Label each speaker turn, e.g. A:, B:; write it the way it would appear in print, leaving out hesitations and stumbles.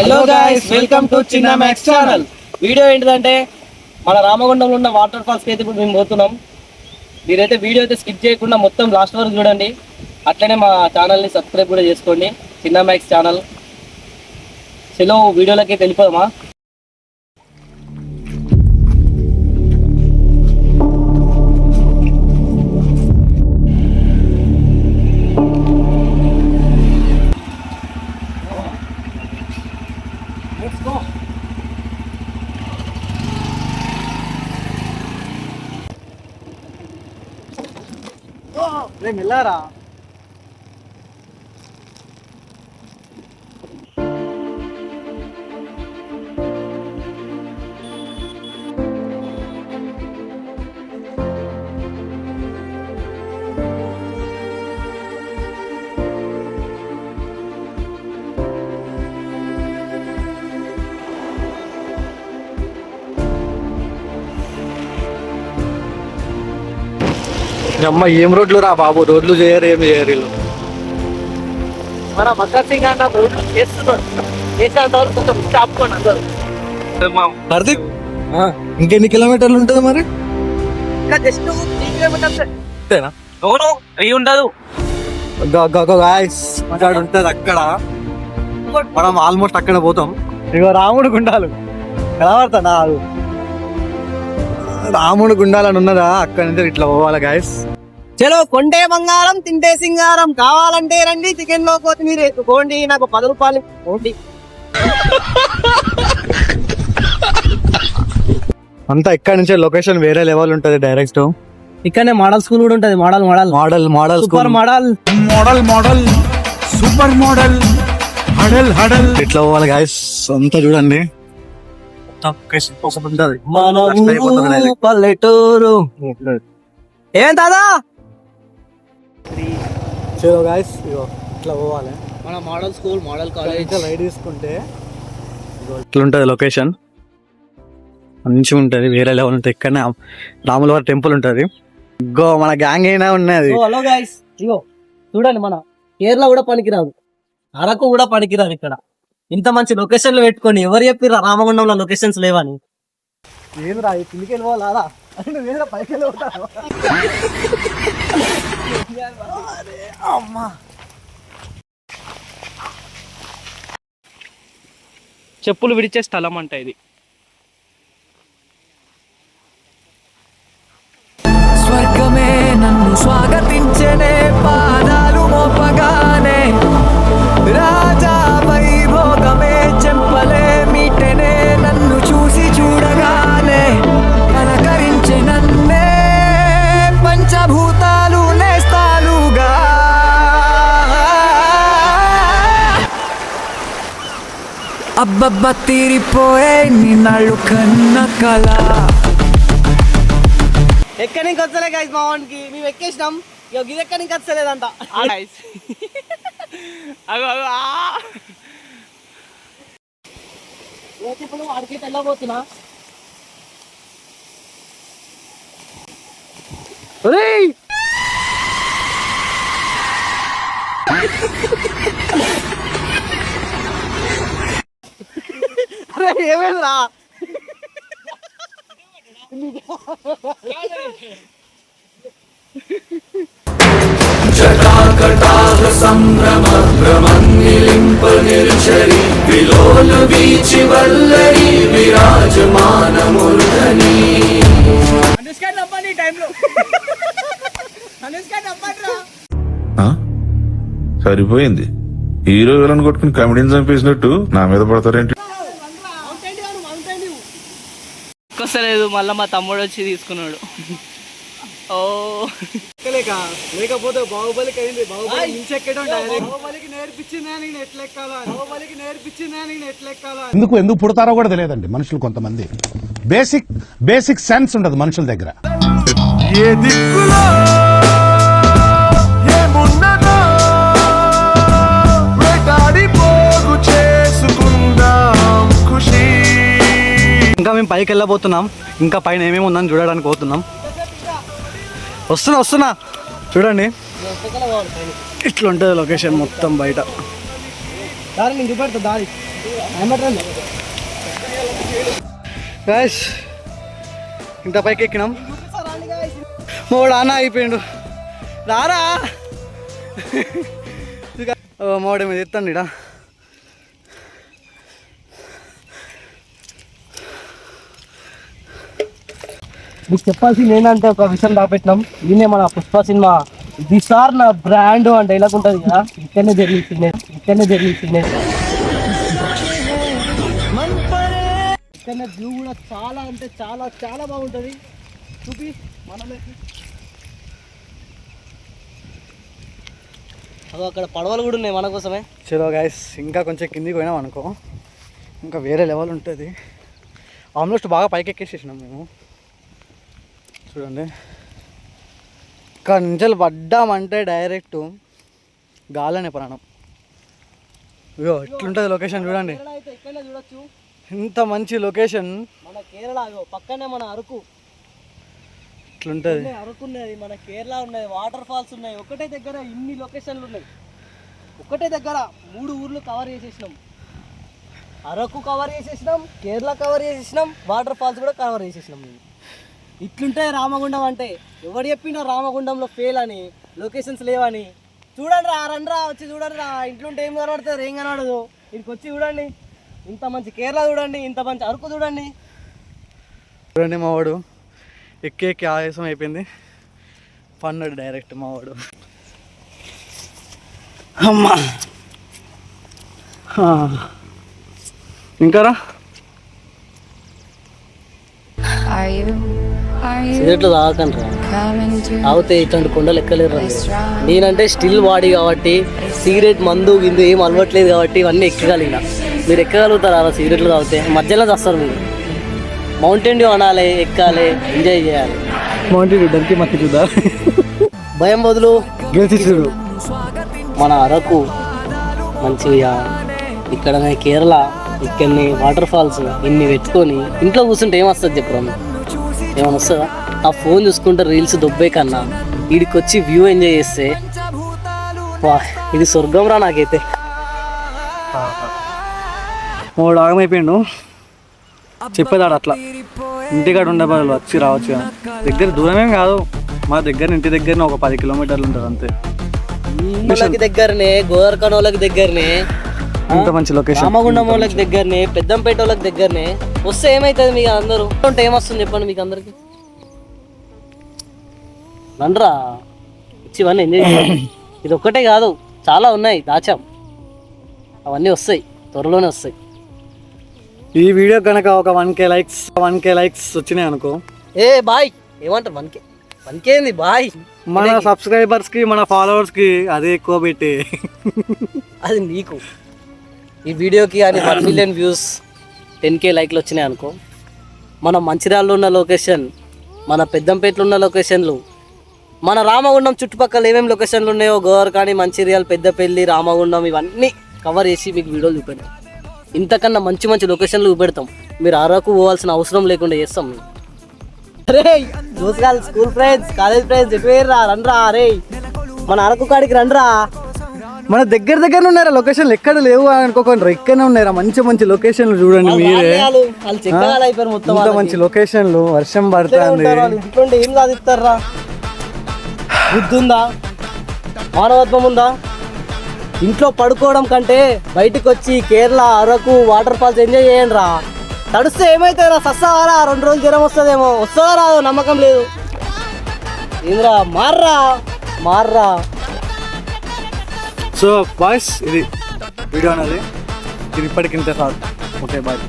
A: Hello guys, welcome to చిన్న max channel. Video ఏంటిదంటే మన రామగుండంలో ఉన్న వాటర్ ఫాల్స్ కి అయితే ఇప్పుడు మేము పోతున్నాం. మీరైతే వీడియో అయితే స్కిప్ చేయకుండా మొత్తం లాస్ట్ వరకు చూడండి. అట్లనే మా ఛానల్ని సబ్స్క్రైబ్ కూడా చేసుకోండి, చిన్న మ్యాక్స్ ఛానల్. చలో వీడియోలకి వెళ్ళిపోదామా. వెళ్ళారా?
B: అమ్మ ఏం రోడ్లు రా బాబు, రోడ్లు చేయరు, ఏమి చేయరు వీళ్ళు.
A: మన భగత్ సింగ్ అన్న రోడ్లు చేస్తున్నాడు, చేసేంత వరకు కొంచెం ఆపుకోండి అందరూ.
B: హార్దిక్, ఇంకెన్ని కిలోమీటర్లు ఉంటుంది మరి?
A: ఇంకా జస్ట్ 3 కిలోమీటర్స్
B: అంతేనా?
A: అవును, అవి ఉండదు.
B: ఉంటది అక్కడ, మనం ఆల్మోస్ట్ అక్కడ పోతాం. ఇగో రాముడు గుండాలు కనబడతా, రాముడు గుండాలని ఉన్నదా, అక్కడ నుంచి ఇట్లా పోవాలి గాయస్.
A: చలో, కొంటే బంగారం తింటే సింగారం, కావాలంటే రండి చికెన్ లో కొత్తిమీర వేసుకోండి, నాకు 10 రూపాయలు పోండి.
B: అంతా ఇక్కడ నుంచే లొకేషన్ వేరే లెవెల్ ఉంటది. డైరెక్ట్
A: ఇక్కడనే మోడల్ స్కూల్ కూడా ఉంటది. Model model
B: model model
A: super model
C: model model super model హడల్ హడల్
B: ఇట్లా పోవాలి గాయస్. అంతా చూడండి,
A: పల్లెటూరు. ఏం దాదా
B: చలో గాయస్, ఇట్లా పోవాలి.
A: మన model school, model college
B: ride తీసుకుంటే ఇట్లా ఉంటది లొకేషన్, మంచిగా ఉంటది, వేరే లెవెల్ ఉంటుంది. ఇక్కడనే రాముల వారి టెంపుల్ ఉంటది. ఇగో మన గ్యాంగ్ అయినా ఉన్నది.
A: హలో గైస్, ఇగో చూడండి, మన కేరళ కూడా పనికిరాదు, అరకు కూడా పనికిరాదు. ఇక్కడ ఇంత మంచి లొకేషన్లు పెట్టుకొని ఎవరు చెప్పిర్రా రామగుండంలో లొకేషన్స్ లేవని?
B: ఏది రా, కిందికి వెళ్ళిపోవాలా? పైకి వెళ్ళిపోతాను.
A: చెప్పులు విడిచే స్థలం అంట ఇది.
D: స్వర్గమే నన్ను స్వాగతించనే, పాదాలు మోపగానే రాజా వైభోగమే చెంపలే మీటనే, నన్ను చూసి చూడగానే పలకరించే నన్నే పంచభూతాలు నేస్తాలుగా. అబ్బబ్బ తీరిపోయే నిన్నళ్ళు కన్న కళ.
A: ఎక్కడి నుంచి వచ్చలే గైస్, మా వానికి మేము ఎక్కేసినాం. ఇది ఎక్కడి నుంచి వచ్చలేదంట. ఇప్పుడు వాడికి వెళ్ళబోతున్నా. అరే ఏమైందిరా?
D: జటాకటాహ సంభ్రమ భ్రమన్నిలింప నిర్ఝరి, విలోల వీచి వల్లరి విరాజమాన మూర్ధని.
E: సరిపోయింది, హీరో విలన్ కొట్టుకుని కమెడీని చంపేసినట్టు నా మీద పడతారేంటి?
A: వస్తలేదు, మళ్ళీ మా తమ్ముడు వచ్చి తీసుకున్నాడు.
B: లేకపోతే బాహుబలికి అయింది. బాహుబలి నుంచి ఎక్కడం బాహుబలికి నేర్పించిందా నేను ఎట్లెక్కాలా, బాహుబలికి నేర్పించిందా నేను ఎట్లెక్కాలా.
C: ఎందుకు పుడతారో కూడా తెలియదండి మనుషులు. కొంతమంది బేసిక్ సెన్స్ ఉండదు మనుషుల దగ్గర. ఏ దిక్కులో ఏమున్నదో వేటాడి పోగు చేసుకుందాం ఖుషి.
B: ఇంకా మేము పైకి వెళ్ళబోతున్నాం. ఇంకా పైన ఏమేమి ఉందని చూడడానికి పోతున్నాం. వస్తున్నా చూడండి, ఇట్లా ఉంటుంది లొకేషన్ మొత్తం బయట.
A: దారి నేను చూపెడతా దారి ఏమంటారు
B: గైస్ ఇంత పైకి ఎక్కినాం మోడు అన్న అయిపోయిండు రారా మోడ మీద ఎత్తండి ఇడా
A: మీకు చెప్పాల్సింది ఏంటంటే ఒక విషయం దాపెట్టినాం ఈయనే మన పుష్ప సినిమా ఇది సార్ నా బ్రాండ్ అంటే ఇలా ఉంటుంది కదా ఇక్కడనే జరిగింది ఇక్కడనే వ్యూ కూడా చాలా అంటే చాలా చాలా బాగుంటుంది చూపి మనమే అదో అక్కడ పడవలు కూడా ఉన్నాయి మన కోసమే.
B: చలో గైస్ ఇంకా కొంచెం కిందికి పోయినాం అనుకో ఇంకా వేరే లెవెల్ ఉంటుంది. ఆల్మోస్ట్ బాగా పైకి ఎక్కేసేసినాం మేము. చూడండి ఇక్కడ నుంచి పడ్డామంటే డైరెక్ట్ గాలనే ప్రాణం. అయ్యో ఎట్లుంటుంది లొకేషన్ చూడండి,
A: ఇక్కడనే చూడొచ్చు.
B: ఇంత మంచి లొకేషన్.
A: మన కేరళ పక్కనే మన అరకు
B: ఇట్లుంటుంది.
A: అరకు ఉన్నది, మన కేరళ ఉన్నది, వాటర్ ఫాల్స్ ఉన్నాయి. ఒకటే దగ్గర ఇన్ని లొకేషన్లు ఉన్నాయి. ఒకటే దగ్గర 3 ఊర్లు కవర్ చేసేసినాం. అరకు కవర్ చేసేసినాం, కేరళ కవర్ చేసేసినాం, వాటర్ ఫాల్స్ కూడా కవర్ చేసేసినాం. ఇట్లుంటే రామగుండం అంటే. ఎవరు చెప్పినా రామగుండంలో ఫెయిల్ అని, లొకేషన్స్ లేవని. చూడండి రా, రండి రా, వచ్చి చూడండి రా. ఇంట్లోంటే ఏం కనబడుతుంది, ఏం కనబడదు. ఇక్కడికి వచ్చి చూడండి. ఇంత మంచి కేరళ చూడండి, ఇంత మంచి అరకు చూడండి.
B: చూడండి మా వాడు ఎక్కి ఆవేశం అయిపోయింది, పన్నాడు డైరెక్ట్ మా వాడు. అమ్మా ఇంకా రా
A: సిగరెట్లు తాగకండి రా, తాగితే ఇట్లాంటి కొండలు ఎక్కలేరు. నేనంటే స్టిల్ బాడీ కాబట్టి సిగరెట్ మందు గిందు ఏం అలవట్లేదు కాబట్టి ఇవన్నీ ఎక్కగలిగిన. మీరు ఎక్కగలుగుతారా సిగరెట్లు తాగితే? మధ్యలో వస్తారు మీరు. మౌంటైన్ డ్యూ అనాలి, ఎక్కాలి, ఎంజాయ్ చేయాలి.
B: మౌంటైన్ డ్యూకి మట్టి చూద్దా,
A: భయం బదులు
B: గెలిచి చూడు.
A: మన అరకు మంచిగా, ఇక్కడనే కేరళ, ఇక్కడనే వాటర్ ఫాల్స్ ఇన్ని పెట్టుకొని ఇంట్లో కూర్చుంటే ఏమొస్తుంది చెప్పరా? ఏమైనా వస్తుందా? ఆ ఫోన్ చూసుకుంటే రీల్స్ దొబ్బే కన్నా వీడికి వచ్చి వ్యూ ఎంజాయ్ చేస్తే వా, ఇది స్వర్గం రా నాకైతే.
B: వాడు ఆగమైపోయిండు, చెప్పేదాడు అట్లా ఇంటికాడ ఉండే బదులు వచ్చి రావచ్చు. దగ్గర దూరమేం కాదు, మా దగ్గర ఇంటి దగ్గరనే ఒక 10 కిలోమీటర్లు ఉంటుంది అంతే.
A: వాళ్ళకి దగ్గరనే, గోదర్ఖాన్ వాళ్ళకి దగ్గరనే,
B: ఇంత మంచి లొకేషన్.
A: రామగుండం వాళ్ళకి దగ్గరనే, పెద్దంపేట వాళ్ళకి దగ్గరనే. వస్తే ఏమవుతుంది మీకు అందరూ ఉంటే ఏమొస్తుంది చెప్పండి మీకు అందరికి? రండ్రా వచ్చి ఇవన్నీ ఎంజాయ్ చేయాలి. ఇది ఒక్కటే కాదు, చాలా ఉన్నాయి, దాచాం. అవన్నీ వస్తాయి, త్వరలోనే వస్తాయి.
B: ఈ వీడియో కనుక ఒక 1K లైక్స్ వచ్చినాయి అనుకో,
A: ఏ బాయ్ ఏమంటారు? 1K ఏంది బాయ్?
B: మన సబ్స్క్రైబర్స్ కి, మన ఫాలోవర్స్ కి అదే ఎక్కువ పెట్టి.
A: అది నీకు ఈ వీడియోకి అని 1 మిలియన్ వ్యూస్, 10K లైక్లు వచ్చినాయి అనుకో, మన మంచిర్యాలలో ఉన్న లొకేషన్, మన పెద్దంపేటలో ఉన్న లొకేషన్లు, మన రామగుండం చుట్టుపక్కల ఏమేమి లొకేషన్లు ఉన్నాయో, గోవర్ఖాని, మంచిర్యాల, పెద్దపల్లి, రామగుండం ఇవన్నీ కవర్ చేసి మీకు వీడియోలు చూపెడతాం. ఇంతకన్నా మంచి మంచి లొకేషన్లు చూపెడతాం. మీరు అరకు పోవాల్సిన అవసరం లేకుండా చేస్తాం. అరే దోసగాళ్ళు, స్కూల్ ఫ్రెండ్స్, కాలేజ్ ఫ్రెండ్స్ ఎటు రా, రండ్రా. అరే మన అరకు కాడికి రండ్రా.
B: మన దగ్గర ఉన్నారా లొకేషన్లు, ఎక్కడ లేవు అనుకోకుండా ఇక్కడనే ఉన్నారా మంచి మంచి లొకేషన్లు. చూడండి మీరే,
A: వాళ్ళు చెక్కగాలు అయిపోయారు మొత్తం.
B: ఇంత మంచి లొకేషన్లు, వర్షం పడుతుంది.
A: ఇంట్లో ఏం సాధిస్తారా? బుద్ధి ఉందా? మానవత్వం ఉందా? ఇంట్లో పడుకోవడం కంటే బయటకు వచ్చి Kerala, Araku, waterfalls enjoy చేయండి రా. తడుస్తే ఏమైతే రా, సస్తావారా? 2 రోజులు జ్వరం వస్తుందేమో, వస్తుందా రాదు నమ్మకం లేదు. ఏంద్రా, మార్రా.
B: సో బాయ్స్, ఇది వీడియో అనేది, ఇది ఇప్పటికింత చాలు. Okay bye.